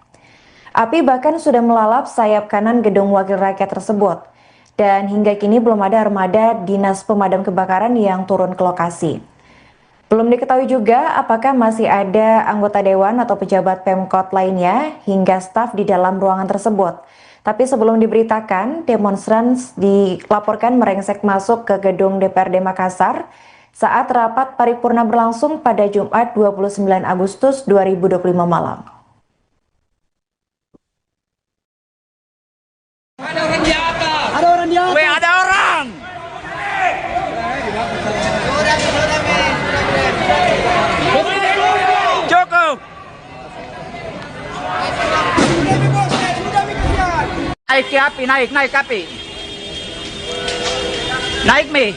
Api bahkan sudah melalap sayap kanan gedung Wakil Rakyat tersebut. Dan hingga kini belum ada armada dinas pemadam kebakaran yang turun ke lokasi. Belum diketahui juga apakah masih ada anggota dewan atau pejabat Pemkot lainnya hingga staf di dalam ruangan tersebut. Tapi sebelum diberitakan, demonstran dilaporkan merengsek masuk ke gedung DPRD Makassar saat rapat paripurna berlangsung pada Jumat 29 Agustus 2025 malam. Ada orang di atas. Ada orang di atas. Ada orang. Cukup. Naik ke api, naik ke api. Naik Mi.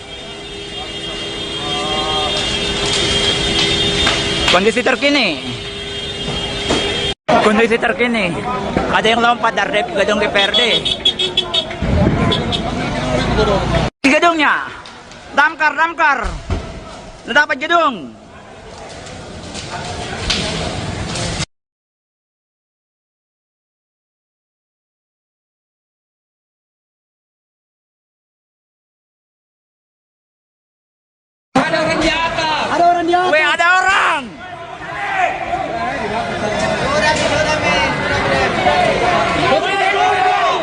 Kondisi terkini. Ada yang lompat dari gedung DPRD. Di gedungnya. Damkar. Dapat gedung. Ada orang di atas. Ada orang di atas. Ada orang.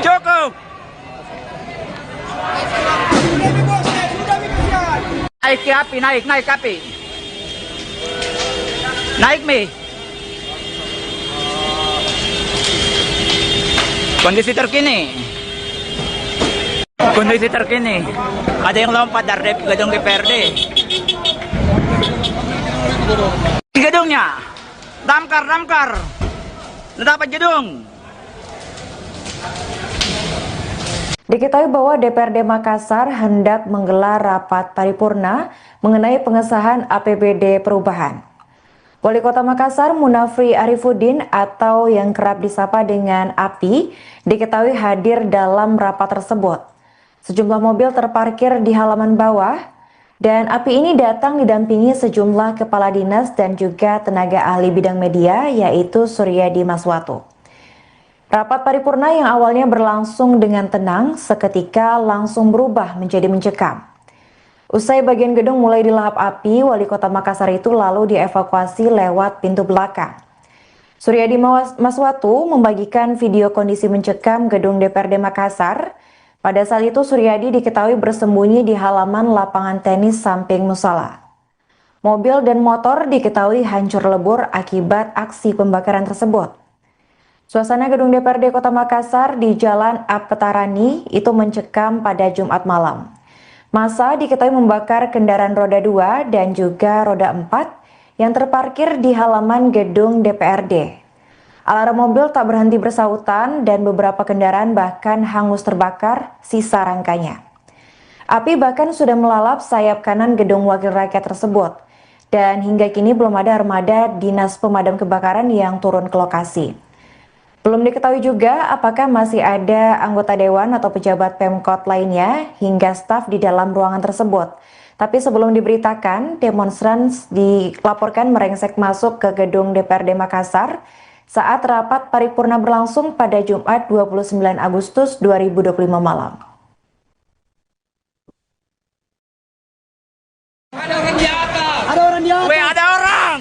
Cukup. Naik ke api, naik ke api. Naik Mi. Kondisi terkini. Kondisi terkini. Ada yang lompat dari gedung DPRD. Di gedungnya. Damkar. Dapat gedung. Diketahui bahwa DPRD Makassar hendak menggelar rapat paripurna mengenai pengesahan APBD perubahan. Wali Kota Makassar Munafri Arifuddin atau yang kerap disapa dengan API diketahui hadir dalam rapat tersebut. Sejumlah mobil terparkir di halaman bawah dan API ini datang didampingi sejumlah kepala dinas dan juga tenaga ahli bidang media yaitu Suryadi Maswatu. Rapat paripurna yang awalnya berlangsung dengan tenang seketika langsung berubah menjadi mencekam. Usai bagian gedung mulai dilahap api, Wali Kota Makassar itu lalu dievakuasi lewat pintu belakang. Suryadi Maswatu membagikan video kondisi mencekam gedung DPRD Makassar. Pada saat itu Suryadi diketahui bersembunyi di halaman lapangan tenis samping musala. Mobil dan motor diketahui hancur lebur akibat aksi pembakaran tersebut. Suasana gedung DPRD Kota Makassar di Jalan Apetarani itu mencekam pada Jumat malam. Massa diketahui membakar kendaraan roda 2 dan juga roda 4 yang terparkir di halaman gedung DPRD. Alarm mobil tak berhenti bersautan dan beberapa kendaraan bahkan hangus terbakar sisa rangkanya. Api bahkan sudah melalap sayap kanan gedung wakil rakyat tersebut dan hingga kini belum ada armada dinas pemadam kebakaran yang turun ke lokasi. Belum diketahui juga apakah masih ada anggota dewan atau pejabat Pemkot lainnya hingga staf di dalam ruangan tersebut. Tapi sebelum diberitakan, demonstran dilaporkan merengsek masuk ke gedung DPRD Makassar saat rapat paripurna berlangsung pada Jumat 29 Agustus 2025 malam. Ada orang di atas. Ada orang di atas. Ada orang.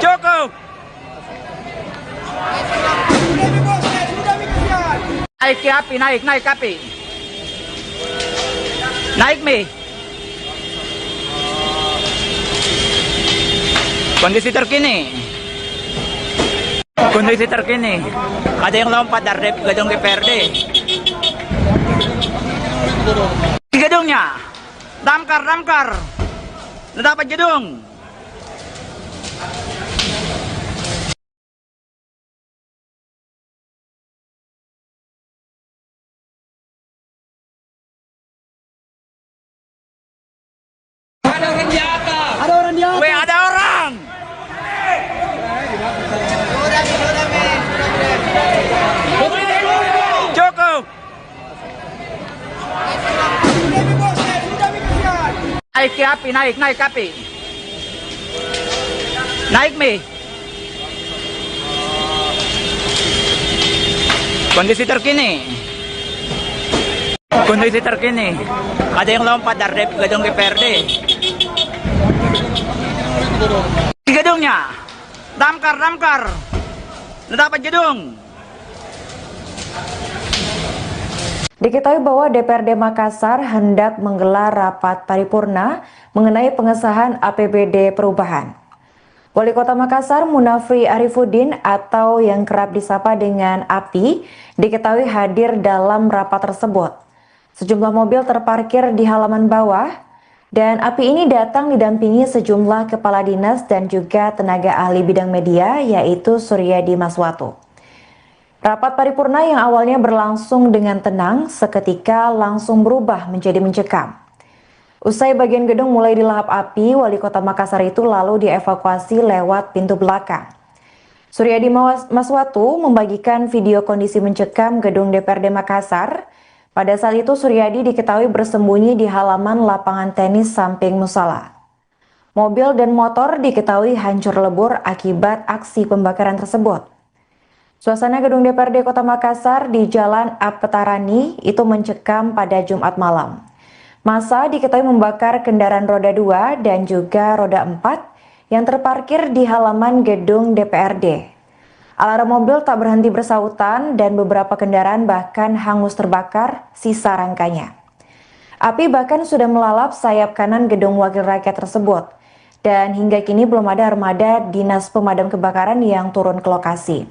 Cukup. Naik ke api, naik ke api. Naik mi. Kondisi terkini. Kondisi terkini. Ada yang lompat dari gedung DPRD. Di gedungnya. Damkar. Dapat gedung. Ada orang di atas. Ada orang di atas. Ada orang. Cukup. Naik ke api, naik ke api. Naik mi. Kondisi terkini. Kondisi terkini. Ada yang lompat dari gedung DPRD. Di gedungnya. Damkar. Dapat gedung. Diketahui bahwa DPRD Makassar hendak menggelar rapat paripurna mengenai pengesahan APBD perubahan. Wali Kota Makassar Munafri Arifuddin atau yang kerap disapa dengan API diketahui hadir dalam rapat tersebut. Sejumlah mobil terparkir di halaman bawah dan API ini datang didampingi sejumlah kepala dinas dan juga tenaga ahli bidang media yaitu Suryadi Maswatu. Rapat paripurna yang awalnya berlangsung dengan tenang seketika langsung berubah menjadi mencekam. Usai bagian gedung mulai dilahap api, Wali Kota Makassar itu lalu dievakuasi lewat pintu belakang. Suryadi Maswatu membagikan video kondisi mencekam gedung DPRD Makassar. Pada saat itu Suryadi diketahui bersembunyi di halaman lapangan tenis samping musala. Mobil dan motor diketahui hancur lebur akibat aksi pembakaran tersebut. Suasana gedung DPRD Kota Makassar di Jalan Apetarani itu mencekam pada Jumat malam. Massa diketahui membakar kendaraan roda 2 dan juga roda 4 yang terparkir di halaman gedung DPRD. Alarm mobil tak berhenti bersautan dan beberapa kendaraan bahkan hangus terbakar sisa rangkanya. Api bahkan sudah melalap sayap kanan gedung wakil rakyat tersebut dan hingga kini belum ada armada dinas pemadam kebakaran yang turun ke lokasi.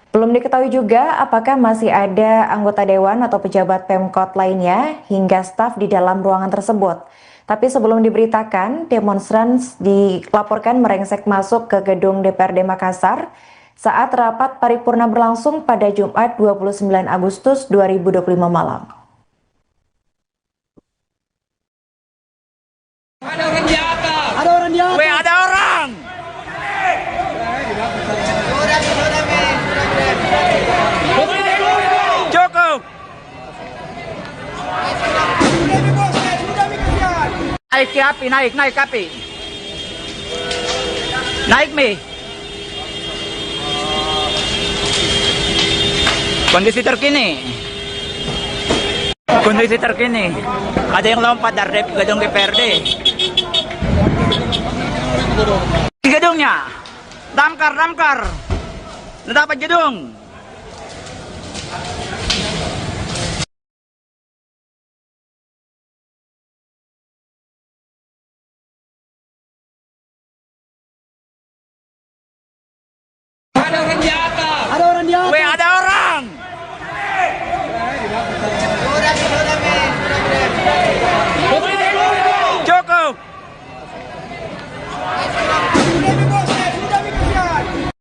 Belum diketahui juga apakah masih ada anggota dewan atau pejabat Pemkot lainnya hingga staf di dalam ruangan tersebut. Tapi sebelum diberitakan, demonstran dilaporkan merengsek masuk ke gedung DPRD Makassar saat rapat paripurna berlangsung pada Jumat 29 Agustus 2025 malam. Ada orang di atas. Ada orang di atas. Weh, ada orang. Cukup. Naik ke api, naik ke api. Naik, Mi. Kondisi terkini. Ada yang lompat dari gedung DPRD. Di gedungnya. Damkar. Dapat gedung. Ada orang di atas. Ada orang di atas. Weh, ada orang. Cukup.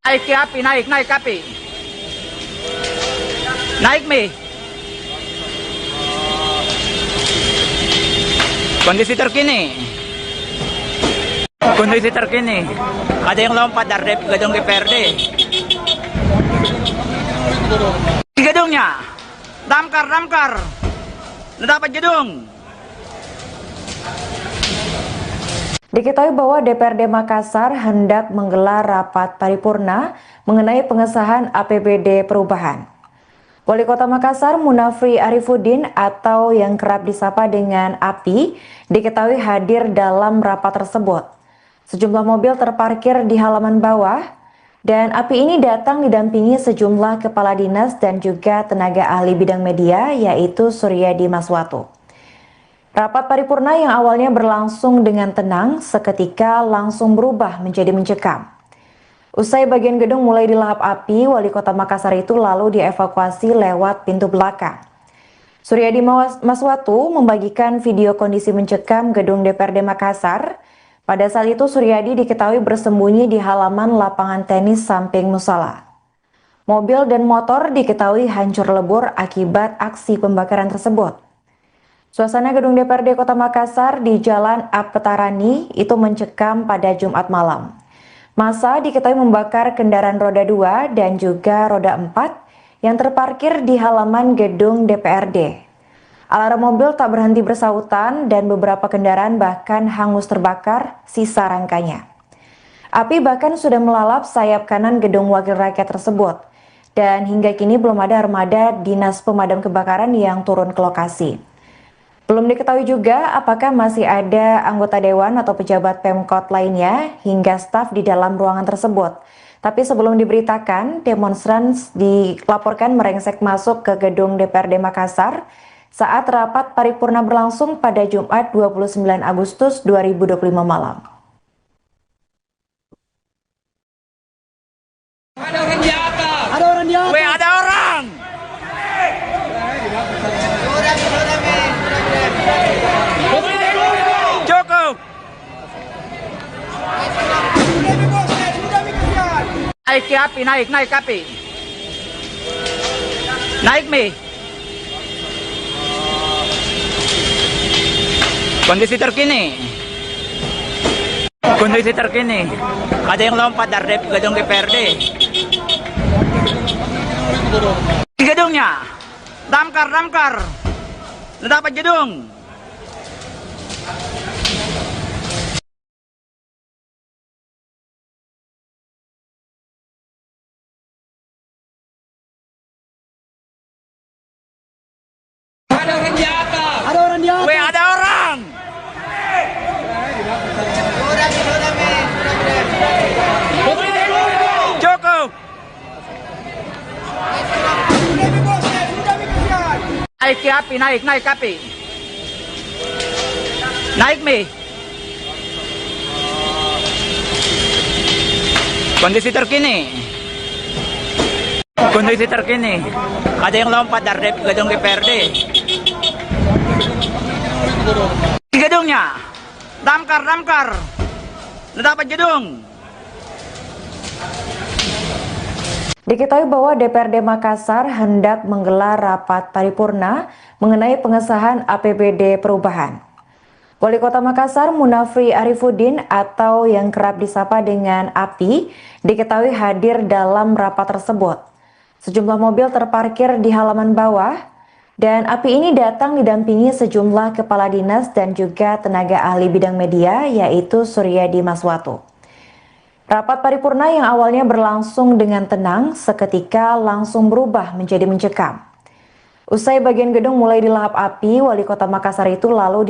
Naik ke api, naik ke api. Naik, Mi. Kondisi terkini. Ada yang lompat dari gedung DPRD. Di gedungnya. Damkar. Dapat gedung. Diketahui bahwa DPRD Makassar hendak menggelar rapat paripurna mengenai pengesahan APBD perubahan. Wali Kota Makassar Munafri Arifuddin atau yang kerap disapa dengan API diketahui hadir dalam rapat tersebut. Sejumlah mobil terparkir di halaman bawah dan API ini datang didampingi sejumlah kepala dinas dan juga tenaga ahli bidang media yaitu Suryadi Maswatu. Rapat paripurna yang awalnya berlangsung dengan tenang, seketika langsung berubah menjadi mencekam. Usai bagian gedung mulai dilahap api, Wali Kota Makassar itu lalu dievakuasi lewat pintu belakang. Suryadi Maswatu membagikan video kondisi mencekam gedung DPRD Makassar. Pada saat itu Suryadi diketahui bersembunyi di halaman lapangan tenis samping musala. Mobil dan motor diketahui hancur lebur akibat aksi pembakaran tersebut. Suasana gedung DPRD Kota Makassar di Jalan Apetarani itu mencekam pada Jumat malam. Massa diketahui membakar kendaraan roda 2 dan juga roda 4 yang terparkir di halaman gedung DPRD. Alarm mobil tak berhenti bersautan dan beberapa kendaraan bahkan hangus terbakar sisa rangkanya. Api bahkan sudah melalap sayap kanan gedung Wakil Rakyat tersebut. Dan hingga kini belum ada armada dinas pemadam kebakaran yang turun ke lokasi. Belum diketahui juga apakah masih ada anggota dewan atau pejabat Pemkot lainnya hingga staf di dalam ruangan tersebut. Tapi sebelum diberitakan, demonstran dilaporkan merengsek masuk ke gedung DPRD Makassar saat rapat paripurna berlangsung pada Jumat 29 Agustus 2025 malam. Ada orang di atas. Ada orang di atas. Weh, ada orang. Cukup. Naik ke api, naik ke api. Naik, Mi. Kondisi terkini. Ada yang lompat dari gedung DPRD. Di gedungnya. Damkar. Dapat gedung. Ada orang di atas. Ada orang di atas. Weh, ada orang. Cukup. Naik ke api, naik ke api. Naik, Mi. Kondisi terkini, ada yang lompat dari gedung DPRD. Di gedungnya, damkar, dapat gedung. Diketahui bahwa DPRD Makassar hendak menggelar rapat paripurna mengenai pengesahan APBD perubahan. Wali Kota Makassar Munafri Arifuddin atau yang kerap disapa dengan API diketahui hadir dalam rapat tersebut. Sejumlah mobil terparkir di halaman bawah dan API ini datang didampingi sejumlah kepala dinas dan juga tenaga ahli bidang media yaitu Suryadi Maswatu. Rapat paripurna yang awalnya berlangsung dengan tenang seketika langsung berubah menjadi mencekam. Usai bagian gedung mulai dilahap api, Wali Kota Makassar itu lalu